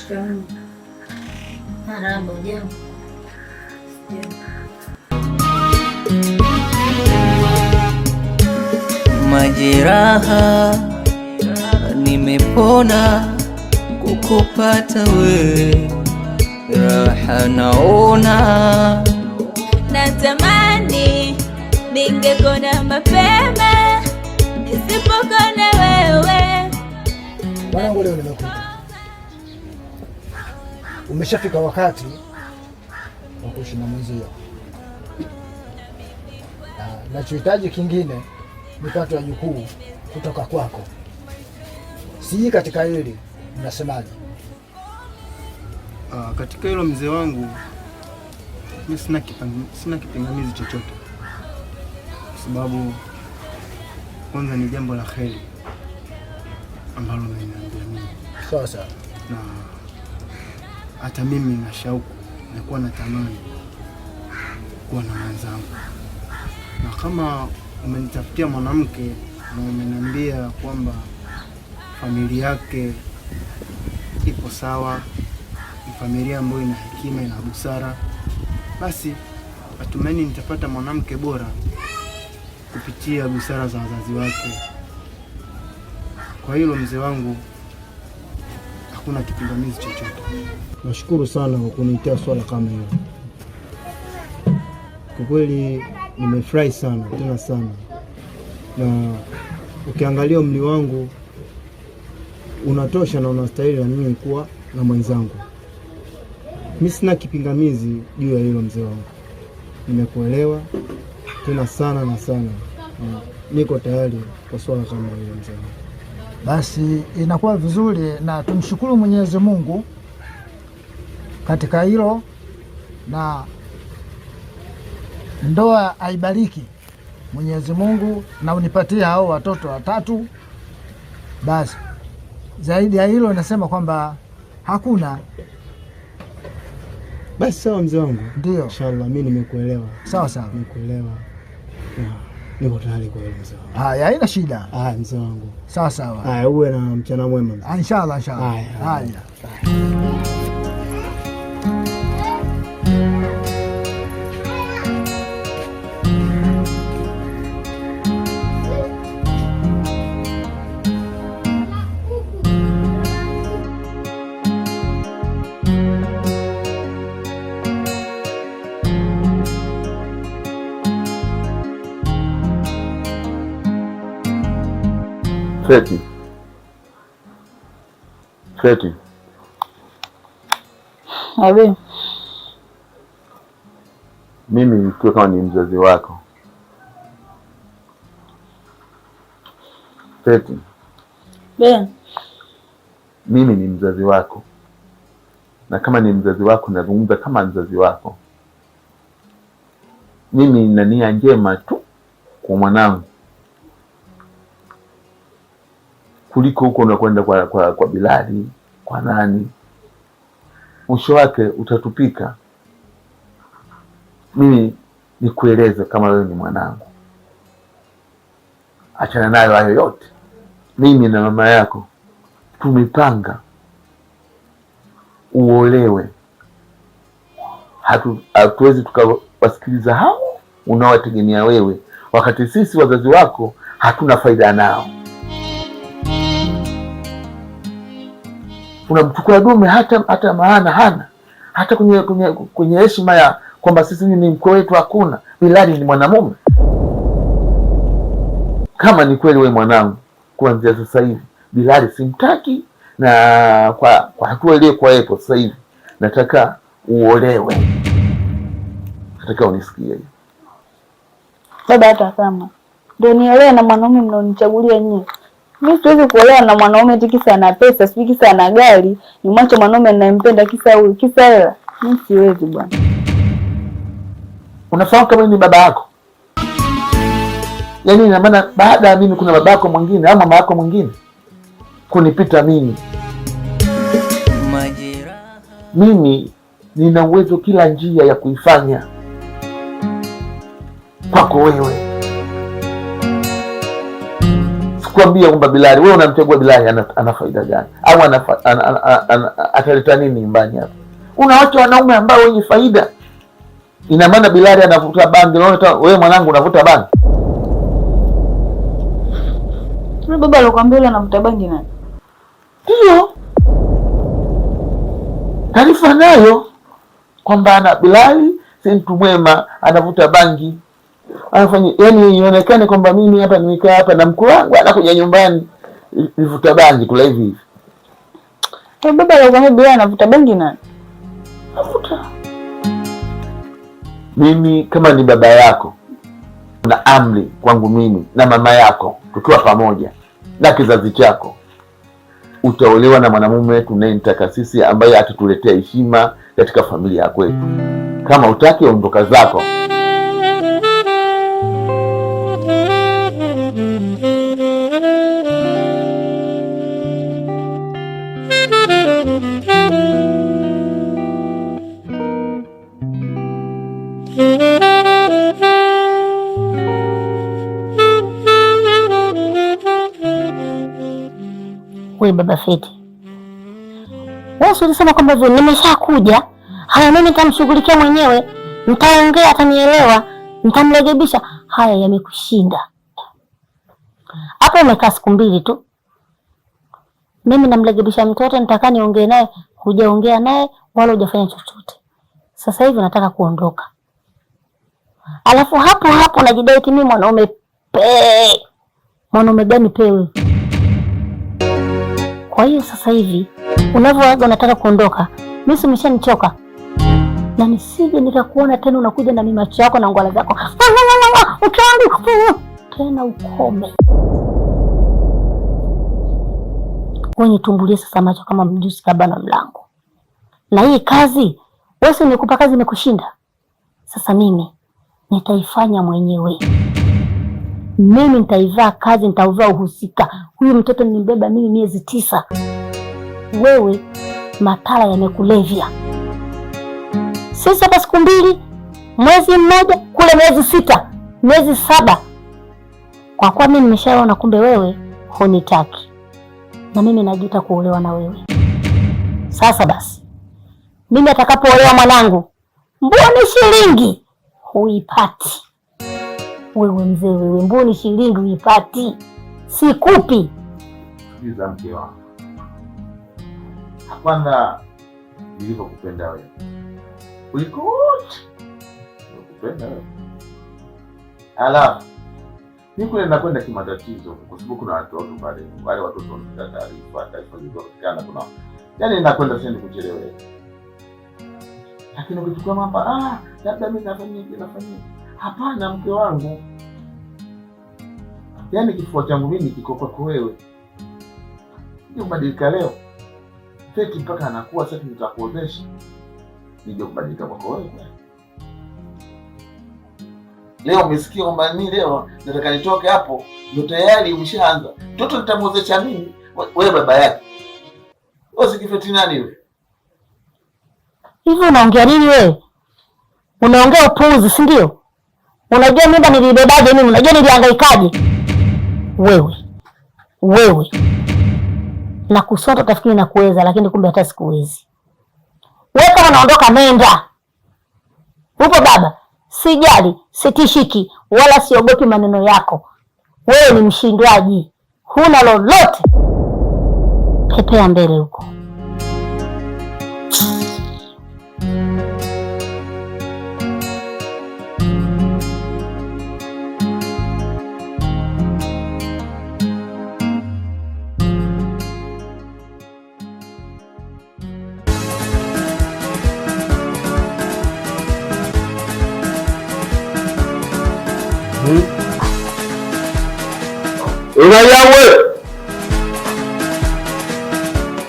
Shikamoo. Marahaba. Jambo. Majeraha nimepona kukupata wewe, raha naona, natamani ningekona mapema nisipokona wewe. Mwanangu, leo nimekuja, umeshafika wakati wa kuishi na mwenzio. Nachohitaji kingine nipate wajukuu kutoka kwako. Sijui katika hili unasemaje? Katika hilo mzee wangu, mimi sina kipingamizi chochote, kwa sababu kwanza ni jambo la kheri ambalo umeniambia mimi. Sawa sawa. Na hata mimi na shauku nakuwa natamani kuwa na mwenzangu, na kama umenitafutia mwanamke na umeniambia kwamba familia yake ipo sawa, ni familia ambayo ina hekima, ina busara, basi natumaini nitapata mwanamke bora kupitia busara za wazazi wake. Kwa hilo mzee wangu, hakuna kipingamizi chochote. Nashukuru sana kwa kuniitia swala kama hilo. Kwa kweli nimefurahi sana tena sana, na ukiangalia umri wangu unatosha na unastahili na mimi kuwa na mwenzangu. Mimi sina kipingamizi juu ya hilo mzee wangu, nimekuelewa tena sana na sana, na niko tayari kwa swala kama hilo mzee wangu. Basi inakuwa vizuri, na tumshukuru Mwenyezi Mungu katika hilo, na ndoa aibariki Mwenyezi Mungu, na unipatie hao watoto watatu. Basi zaidi ya hilo nasema kwamba hakuna. Basi sawa mzee wangu. Ndio. Inshallah mimi nimekuelewa. Sawa sawa. Nimekuelewa. Niko tayari kwa hilo mzee wangu. Haya, haina shida. Haya mzee wangu. Sawa sawa. Haya, uwe na mchana mwema mzee. Inshallah inshallah. Haya. Feti. Abi. Mimi nikiwa kama ni mzazi wako. Feti. Mimi ni mzazi wako. Na kama ni mzazi wako nazungumza kama mzazi wako. Mimi nina nia njema tu kwa mwanangu, kuliko huko unakwenda kwa Bilali, kwa nani, mwisho wake utatupika. Mimi nikueleze kama wewe ni mwanangu, achana nayo hayo yote. Mimi na mama yako tumepanga uolewe. Hatuwezi tukawasikiliza hao unaowategemea wewe, wakati sisi wazazi wako hatuna faida nao. Unamchukua dume hata maana hana, hata kwenye heshima ya kwamba sisi ni mkwe wetu hakuna. Bilali ni mwanamume. Kama ni kweli wewe mwanangu, kuanzia sasa hivi Bilali simtaki, na kwa hatua ile kwa yepo sasa hivi nataka uolewe. Nataka unisikie. Baba, hata kama ndio niolewe na mwanaume mnaonichagulia nyinyi, mimi siwezi kuolewa na mwanaume tikisa na pesa, sijui kisa na gari, nimwache mwanaume ninayempenda kisa huyu, kisa hela. Mimi siwezi bwana. Unafahamu kama ni baba yako? Yaani ina maana baada ya mimi kuna baba yako mwingine au mama yako mwingine kunipita mimi. Mimi nina uwezo kila njia ya kuifanya kwako wewe. tuambie kwamba Bilali, wewe unamchagua Bilali ana faida gani? Au ataleta nini nyumbani hapa? Unawacha wanaume ambao wenye faida. Ina maana Bilali anavuta bangi, wewe mwanangu unavuta bangi? Wewe baba alikwambia yule anavuta bangi nani? Ndio. Taarifa nayo kwamba ana Bilali si mtu mwema, anavuta bangi. Anafanya yani ionekane kwamba mimi hapa nimekaa hapa na mkuu wangu anakuja nyumbani nivuta bangi kula hivi. Wewe baba alikwambia Bilali anavuta bangi nani? Avuta. Mimi kama ni baba yako na amri kwangu mimi na mama yako tukiwa pamoja na kizazi chako, utaolewa na mwanamume tunayemtaka sisi, ambaye atatuletea heshima katika familia kwetu. Kama utaki, ondoka zako. Wewe baba Feti, wewe ulisema kwamba vile nimeshakuja, haya mimi nitamshughulikia mwenyewe, nitaongea, atanielewa, nitamrekebisha. Haya yamekushinda. Hapo umekaa siku 2 tu. Mimi namrekebisha mtoto, nitaka niongee naye, hujaongea naye wala hujafanya chochote. Sasa hivi nataka kuondoka. Alafu hapo najidai mimi mwanaume Mwanaume gani wewe? Kwa hiyo sasa hivi unavyoaga unataka kuondoka, mimi nimeshanichoka. Na nisije nikakuona tena unakuja na macho yako na ngwala zako. Tena ukome. Wewe tumbulie sasa macho kama mjusi kabana mlango. Na hii kazi, wewe nikupa kazi imekushinda. Sasa mimi nitaifanya mwenyewe. Mimi nitaivaa kazi, nitauvaa uhusika. Huyu mtoto nilimbeba mimi miezi 9. Wewe matala yamekulevya. Sisi hapa siku 2, mwezi 1, kule miezi 6, miezi 7. Kwa kuwa mimi nimeshaona kumbe wewe hunitaki. Na mimi najuta kuolewa na wewe. Sasa basi, mimi atakapoolewa mwanangu, mbona shilingi huipati? Wewe mzee wewe, mbona shilingi huipati? Sikupi. Sikiza mke wangu. Hapana, nilipokupenda wewe. Ulikoje? Nikupenda wewe. Alafu ni kule nakwenda kimatatizo kwa sababu kuna watoto wale watoto wanataka taarifa zilizopatikana, kuna yani nakwenda sasa kuchelewa. Lakini ukichukua mambo labda mimi nafanya. Hapana mke wangu. Yaani kifua changu mimi kiko kwako wewe. Ndio kubadilika leo. Feti mpaka anakuwa sasa nitakuozesha. Ndio kubadilika kwako wewe. Leo umesikia kwamba mimi leo nataka nitoke hapo, ndio tayari umeshaanza. Mtoto nitamwozesha mimi, wewe baba yake. Wewe sikifeti nani wewe? Hivi unaongea nini wewe? Unaongea upuuzi, si ndio? Unajua mimba nilibebaje mimi? Unajua nilihangaikaje? Wewe. Na kusota tafikiri na kuweza, lakini kumbe hata sikuwezi. Wewe kama unaondoka nenda. Upo baba? Sijali, sitishiki, wala siogopi maneno yako. Wewe ni mshindwaji. Huna lolote. Pepea mbele huko.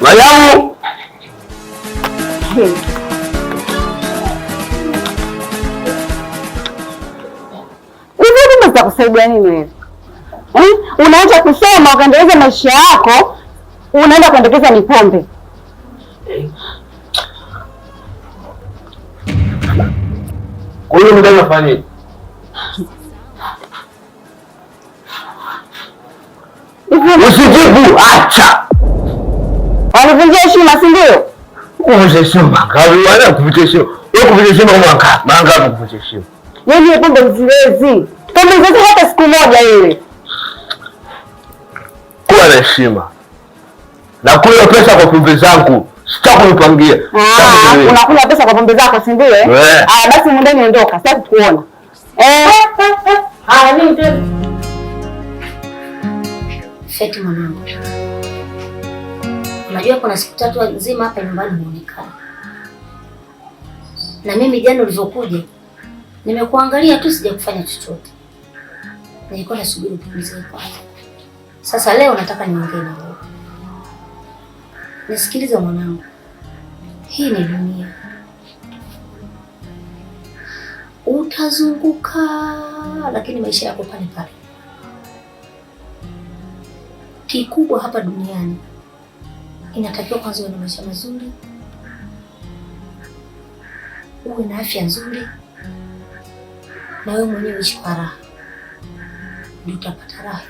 Mariamu. Hivi kusaidia nini wewe? Unaanza kusoma ukaendeleza maisha yako, unaenda kuendekeza ni pombe. Kwa hiyo ndio unafanya. Hivi Usijibu, acha. Wanivunjia heshima, si ndio? Kuvunja heshima, kawi wala kuvunja heshima. Wewe kuvunja heshima kwa manga kuvunja heshima. Yaani pombe mziwezi. Pombe mziwezi hata siku moja ile. Kuwa na heshima. Na kula pesa kwa pombe zangu. Sitakupangia. Unakula pesa kwa pombe zako, si ndio? Basi mwendeni, ondoka. Sasa kukuona. Mimi mtego. Feti mwanangu. Unajua kuna siku 3 nzima hapa nyumbani huonekana. Na mimi jana ulivyokuja nimekuangalia tu, sija kufanya chochote. Nilikuwa nasubiri upumzike kwanza. Sasa leo nataka niongee na wewe. Nisikilize mwanangu. Hii ni dunia. Utazunguka lakini maisha yako pale pale. Kikubwa hapa duniani inatakiwa kwanza uwe na maisha mazuri, uwe na afya nzuri, na wewe mwenyewe uishi kwa raha, ndio utapata raha.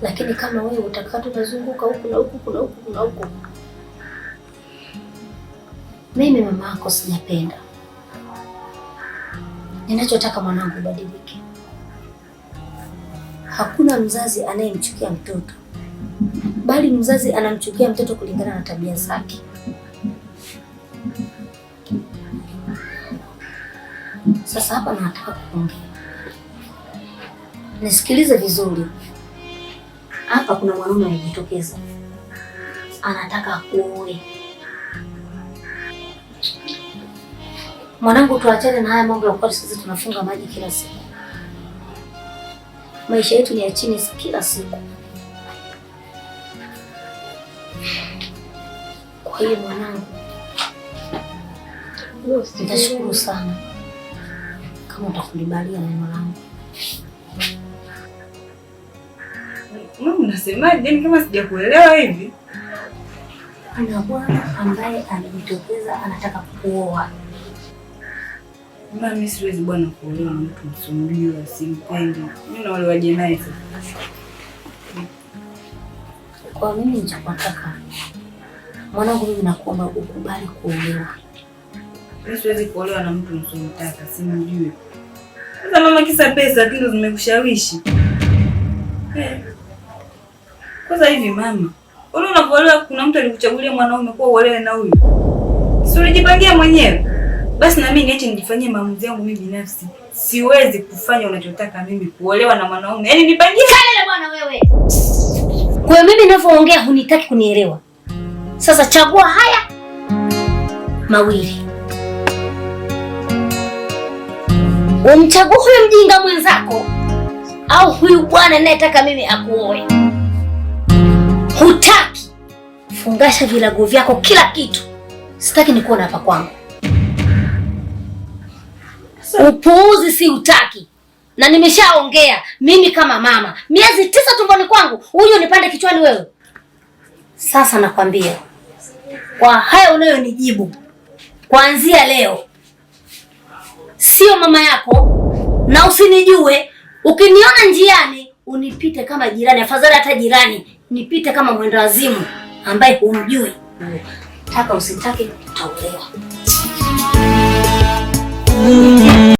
Lakini kama wewe utakaa tu unazunguka huku na huku na huku na huku, mimi mama yako sijapenda. Ninachotaka mwanangu ubadilike. Hakuna mzazi anayemchukia mtoto, bali mzazi anamchukia mtoto kulingana na tabia zake. Sasa hapa nataka kuongea. Nisikilize vizuri. Hapa kuna mwanaume anajitokeza. Anataka kuoe. Mwanangu, tuachane na haya mambo ya kwa sisi tunafunga maji kila siku. Maisha yetu ni ya chini kila siku. Kwa hiyo mwanangu, nitashukuru sana kama utakulibalia neno langu. Mama, unasemaje? Yaani kama sijakuelewa hivi. Kuna bwana ambaye amejitokeza anataka kuoa. Mimi siwezi bwana kuolewa na mtu msumbuliwa, simpendi. Mimi na wale waje naye sasa. Kwa mimi nichotaka mwanangu, mimi nakuomba ukubali kuolewa. Mimi siwezi kuolewa na mtu msumtaka, simjui. Sasa mama, kisa pesa tu zimekushawishi. Kwanza hivi mama, wewe unapolewa kuna mtu alikuchagulia mwanaume kwa uolewe na huyu? Si ulijipangia mwenyewe? Basi na mimi niache nijifanyie maamuzi yangu mimi binafsi. Siwezi kufanya unachotaka mimi, kuolewa na mwanaume. Yaani nipangie kelele bwana wewe. Kwa mimi ninavyoongea hunitaki kunielewa. Sasa chagua haya mawili. Umchague huyu mjinga mwenzako au huyu bwana ninayetaka mimi akuoe. Hutaki, fungasha vilago vyako, kila kitu. Sitaki nikuona hapa kwangu. Upuuzi si utaki. Na nimeshaongea mimi kama mama. Miezi 9 tumboni kwangu, huyu nipande kichwani wewe. Sasa nakwambia, kwa haya unayonijibu, kuanzia leo sio mama yako, na usinijue. Ukiniona njiani unipite kama jirani, afadhali hata jirani nipite kama mwenda wazimu ambaye humjui. Taka usitake utaolewa.